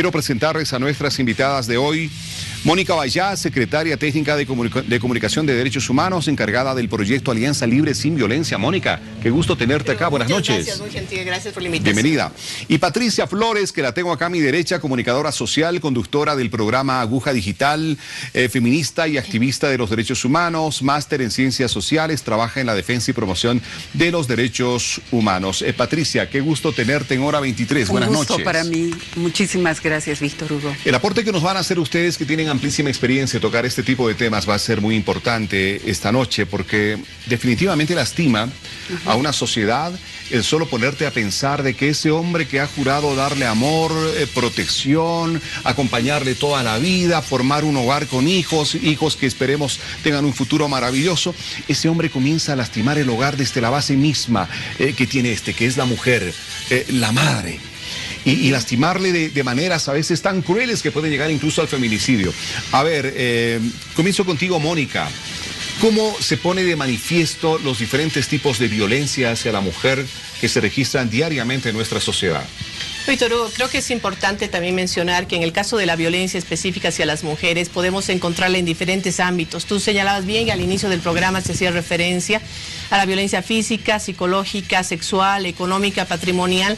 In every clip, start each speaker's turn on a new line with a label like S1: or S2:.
S1: Quiero presentarles a nuestras invitadas de hoy. Mónica Vallá, secretaria técnica de Comunicación de Derechos Humanos, encargada del proyecto Alianza Libre Sin Violencia. Mónica, qué gusto tenerte acá. Buenas noches.
S2: Gracias, muy gentil, gracias por la invitación.
S1: Bienvenida. Y Patricia Flores, que la tengo acá a mi derecha, comunicadora social, conductora del programa Aguja Digital, feminista y activista de los derechos humanos, máster en ciencias sociales, trabaja en la defensa y promoción de los derechos humanos. Patricia, qué gusto tenerte en Hora 23. Buenas noches.
S3: Un gusto para mí. Muchísimas gracias, Víctor Hugo.
S1: El aporte que nos van a hacer ustedes, que tienen amplísima experiencia de tocar este tipo de temas, va a ser muy importante esta noche, porque definitivamente lastima a una sociedad el solo ponerte a pensar de que ese hombre que ha jurado darle amor, protección, acompañarle toda la vida, formar un hogar con hijos que esperemos tengan un futuro maravilloso, ese hombre comienza a lastimar el hogar desde la base misma que tiene que es la mujer, la madre. Y lastimarle de maneras a veces tan crueles que pueden llegar incluso al feminicidio. A ver, comienzo contigo, Mónica. ¿Cómo se pone de manifiesto los diferentes tipos de violencia hacia la mujer que se registran diariamente en nuestra sociedad?
S2: Víctor Hugo, creo que es importante también mencionar que en el caso de la violencia específica hacia las mujeres podemos encontrarla en diferentes ámbitos. Tú señalabas bien, al inicio del programa se hacía referencia a la violencia física, psicológica, sexual, económica, patrimonial,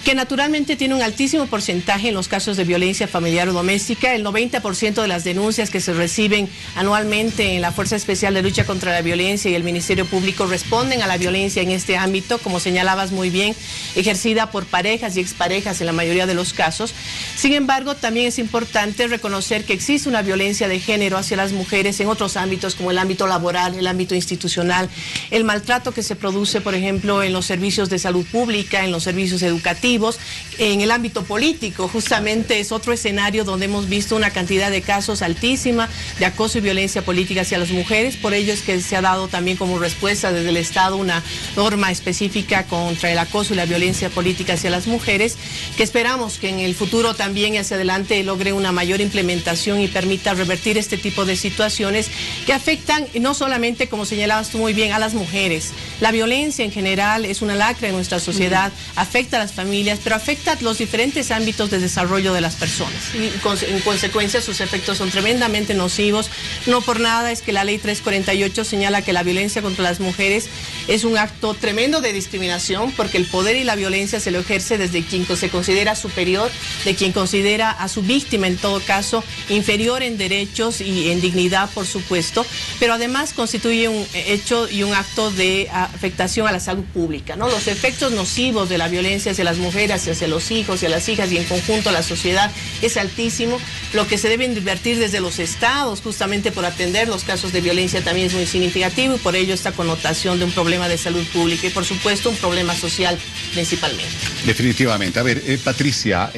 S2: que naturalmente tiene un altísimo porcentaje en los casos de violencia familiar o doméstica. El 90% de las denuncias que se reciben anualmente en la Fuerza Especial de Lucha contra la Violencia y el Ministerio Público responden a la violencia en este ámbito, como señalabas muy bien, ejercida por parejas y exparejas en la mayoría de los casos. Sin embargo, también es importante reconocer que existe una violencia de género hacia las mujeres en otros ámbitos, como el ámbito laboral, el ámbito institucional, el maltrato que se produce, por ejemplo, en los servicios de salud pública, en los servicios educativos, en el ámbito político. Justamente es otro escenario donde hemos visto una cantidad de casos altísima de acoso y violencia política hacia las mujeres. Por ello es que se ha dado también como respuesta desde el Estado una norma específica contra el acoso y la violencia política hacia las mujeres, que esperamos que en el futuro también hacia adelante logre una mayor implementación y permita revertir este tipo de situaciones que afectan no solamente, como señalabas tú muy bien, a las mujeres. La violencia en general es una lacra en nuestra sociedad, afecta a las familias, pero afecta a los diferentes ámbitos de desarrollo de las personas. Y en consecuencia sus efectos son tremendamente nocivos. No por nada es que la ley 348 señala que la violencia contra las mujeres es un acto tremendo de discriminación, porque el poder y la violencia se lo ejerce desde quien se considera superior, de quien considera a su víctima en todo caso inferior en derechos y en dignidad, por supuesto, pero además constituye un hecho y un acto de afectación a la salud pública, ¿no? Los efectos nocivos de la violencia hacia las mujeres, hacia los hijos y a las hijas y en conjunto a la sociedad es altísimo. Lo que se debe invertir desde los estados justamente por atender los casos de violencia también es muy significativo, y por ello esta connotación de un problema de salud pública y por supuesto un problema social principalmente.
S1: Definitivamente. A ver, Patricia,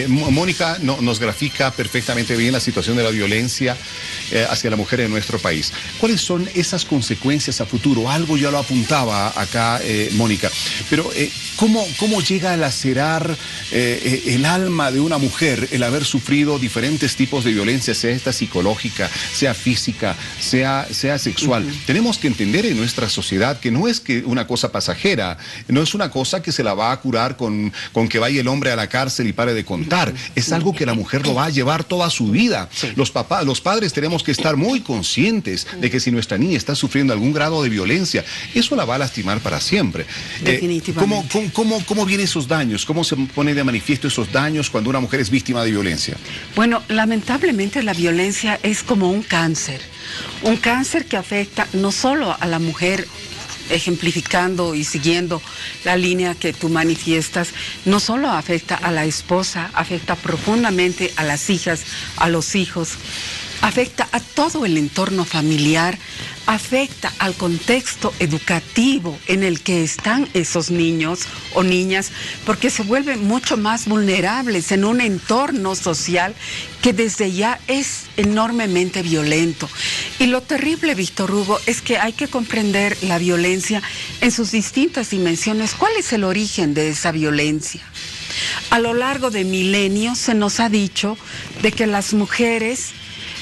S1: Mónica nos grafica perfectamente bien la situación de la violencia hacia la mujer en nuestro país. ¿Cuáles son esas consecuencias a futuro? Algo ya lo apuntaba acá Mónica, pero ¿cómo llega a lacerar el alma de una mujer el haber sufrido diferentes tipos de violencia, sea esta psicológica, sea física, sea sexual? Tenemos que entender en nuestra sociedad que no es que una cosa pasajera, no es una cosa que se la va a curar con que vaya el hombre a la cárcel y pare de contar. Es algo que la mujer lo va a llevar toda su vida. Los padres tenemos que estar muy conscientes de que si nuestra niña está sufriendo algún grado de violencia, eso la va a lastimar para siempre.
S3: Definitivamente.
S1: ¿Cómo vienen esos daños? ¿Cómo se pone de manifiesto esos daños cuando una mujer es víctima de violencia?
S3: Bueno, lamentablemente la violencia es como un cáncer que afecta no solo a la mujer, ejemplificando y siguiendo la línea que tú manifiestas, no solo afecta a la esposa, afecta profundamente a las hijas, a los hijos, afecta a todo el entorno familiar, afecta al contexto educativo en el que están esos niños o niñas, porque se vuelven mucho más vulnerables en un entorno social que desde ya es enormemente violento. Y lo terrible, Víctor Hugo, es que hay que comprender la violencia en sus distintas dimensiones. ¿Cuál es el origen de esa violencia? A lo largo de milenios se nos ha dicho de que las mujeres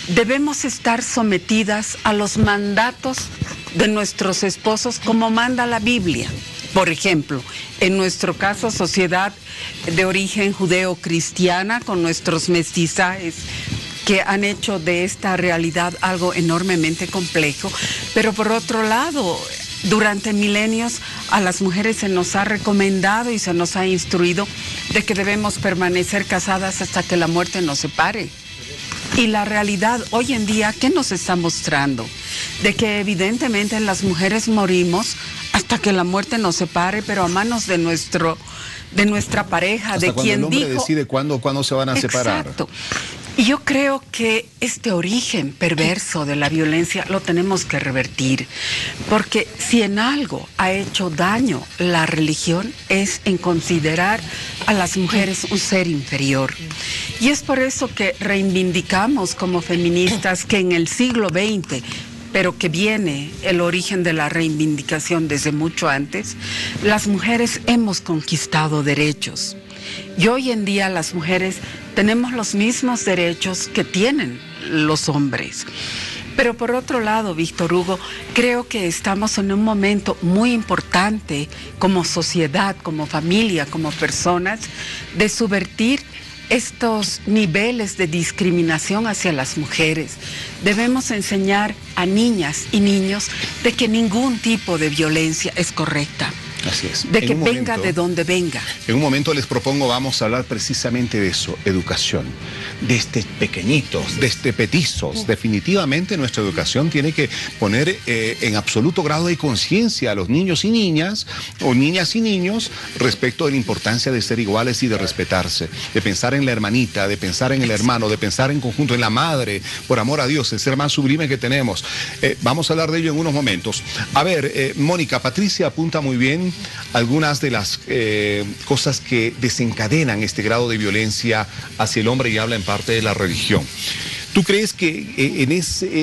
S3: debemos estar sometidas a los mandatos de nuestros esposos como manda la Biblia. Por ejemplo, en nuestro caso, sociedad de origen judeo-cristiana, con nuestros mestizajes que han hecho de esta realidad algo enormemente complejo, pero por otro lado, durante milenios a las mujeres se nos ha recomendado y se nos ha instruido de que debemos permanecer casadas hasta que la muerte nos separe. Y la realidad hoy en día, ¿qué nos está mostrando? De que evidentemente las mujeres morimos hasta que la muerte nos separe, pero a manos de nuestra pareja,
S1: hasta
S3: de quien
S1: el hombre
S3: dijo...
S1: decide cuándo se van a separar.
S3: Exacto. Y yo creo que este origen perverso de la violencia lo tenemos que revertir, porque si en algo ha hecho daño la religión es en considerar a las mujeres un ser inferior. Y es por eso que reivindicamos como feministas que en el siglo XX, pero que viene el origen de la reivindicación desde mucho antes, las mujeres hemos conquistado derechos. Y hoy en día las mujeres tenemos los mismos derechos que tienen los hombres. Pero por otro lado, Víctor Hugo, creo que estamos en un momento muy importante como sociedad, como familia, como personas, de subvertir estos niveles de discriminación hacia las mujeres. Debemos enseñar a niñas y niños de que ningún tipo de violencia es correcta.
S1: Así es.
S3: De que venga de donde venga.
S1: En un momento les propongo, vamos a hablar precisamente de eso, educación. Desde pequeñitos, desde petizos. Definitivamente nuestra educación tiene que poner en absoluto grado de conciencia a los niños y niñas, o niñas y niños, respecto de la importancia de ser iguales y de respetarse. De pensar en la hermanita, de pensar en el hermano, de pensar en conjunto, en la madre, por amor a Dios, el ser más sublime que tenemos. Vamos a hablar de ello en unos momentos. A ver, Mónica, Patricia apunta muy bien algunas de las cosas que desencadenan este grado de violencia hacia el hombre y habla en parte de la religión. ¿Tú crees que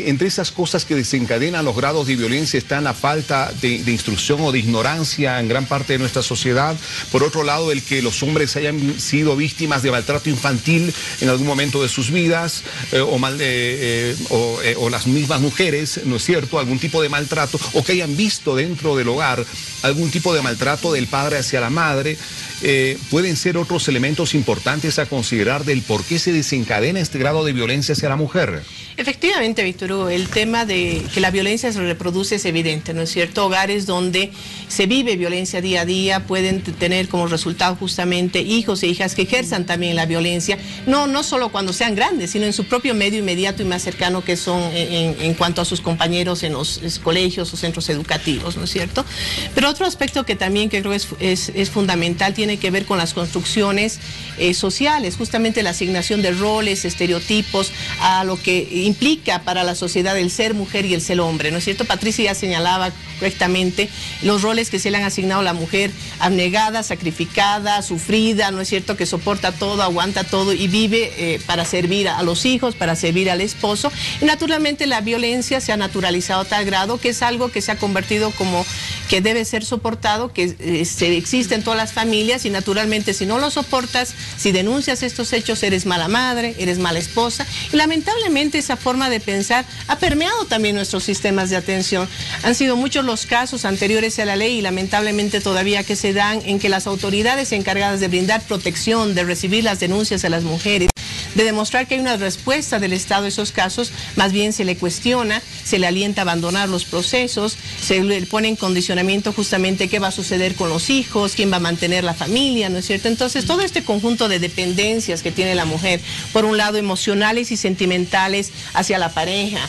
S1: entre esas cosas que desencadenan los grados de violencia está la falta de instrucción o de ignorancia en gran parte de nuestra sociedad? Por otro lado, el que los hombres hayan sido víctimas de maltrato infantil en algún momento de sus vidas, o las mismas mujeres, ¿no es cierto?, algún tipo de maltrato, o que hayan visto dentro del hogar algún tipo de maltrato del padre hacia la madre. Pueden ser otros elementos importantes a considerar del por qué se desencadena este grado de violencia hacia la mujer.
S2: Efectivamente, Víctor Hugo, el tema de que la violencia se reproduce es evidente, ¿no es cierto? Hogares donde se vive violencia día a día pueden tener como resultado justamente hijos e hijas que ejerzan también la violencia, no solo cuando sean grandes, sino en su propio medio inmediato y más cercano que son en cuanto a sus compañeros en los colegios o centros educativos, ¿no es cierto? Pero otro aspecto que también que creo es fundamental tiene que ver con las construcciones sociales, justamente la asignación de roles, estereotipos, a lo que implica para la sociedad el ser mujer y el ser hombre, ¿no es cierto? Patricia ya señalaba correctamente los roles que se le han asignado a la mujer: abnegada, sacrificada, sufrida, ¿no es cierto?, que soporta todo, aguanta todo y vive para servir a los hijos, para servir al esposo. Y naturalmente la violencia se ha naturalizado a tal grado que es algo que se ha convertido como que debe ser soportado, que existe en todas las familias, y naturalmente si no lo soportas, si denuncias estos hechos, eres mala madre, eres mala esposa. Y lamentablemente esa forma de pensar ha permeado también nuestros sistemas de atención. Han sido muchos los casos anteriores a la ley y lamentablemente todavía que se dan en que las autoridades encargadas de brindar protección, de recibir las denuncias a las mujeres, de demostrar que hay una respuesta del Estado a esos casos, más bien se le cuestiona, se le alienta a abandonar los procesos, se le pone en condicionamiento justamente qué va a suceder con los hijos, quién va a mantener la familia, ¿no es cierto? Entonces todo este conjunto de dependencias que tiene la mujer, por un lado emocionales y sentimentales hacia la pareja,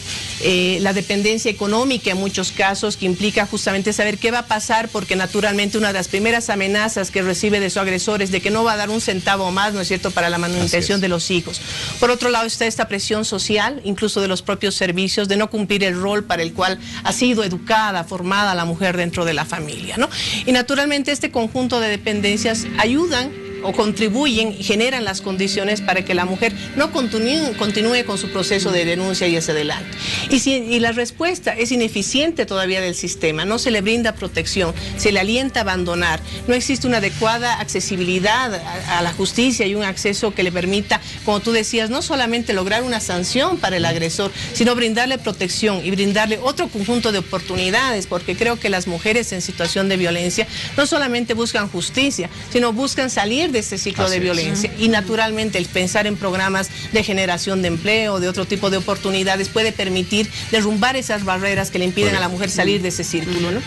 S2: la dependencia económica en muchos casos, que implica justamente saber qué va a pasar, porque naturalmente una de las primeras amenazas que recibe de su agresor es de que no va a dar un centavo más, ¿no es cierto?, para la manutención de los hijos. Por otro lado está esta presión social, incluso de los propios servicios, de no cumplir el rol para el cual ha sido educada, formada la mujer dentro de la familia, ¿no? Y naturalmente este conjunto de dependencias ayudan o contribuyen y generan las condiciones para que la mujer no continúe con su proceso de denuncia y hacia adelante. Y la respuesta es ineficiente todavía del sistema, no se le brinda protección, se le alienta a abandonar, no existe una adecuada accesibilidad a la justicia y un acceso que le permita, como tú decías, no solamente lograr una sanción para el agresor, sino brindarle protección y brindarle otro conjunto de oportunidades, porque creo que las mujeres en situación de violencia no solamente buscan justicia, sino buscan salir de este ciclo de violencia. Y naturalmente el pensar en programas de generación de empleo, de otro tipo de oportunidades, puede permitir derrumbar esas barreras que le impiden a la mujer salir de ese círculo, ¿no?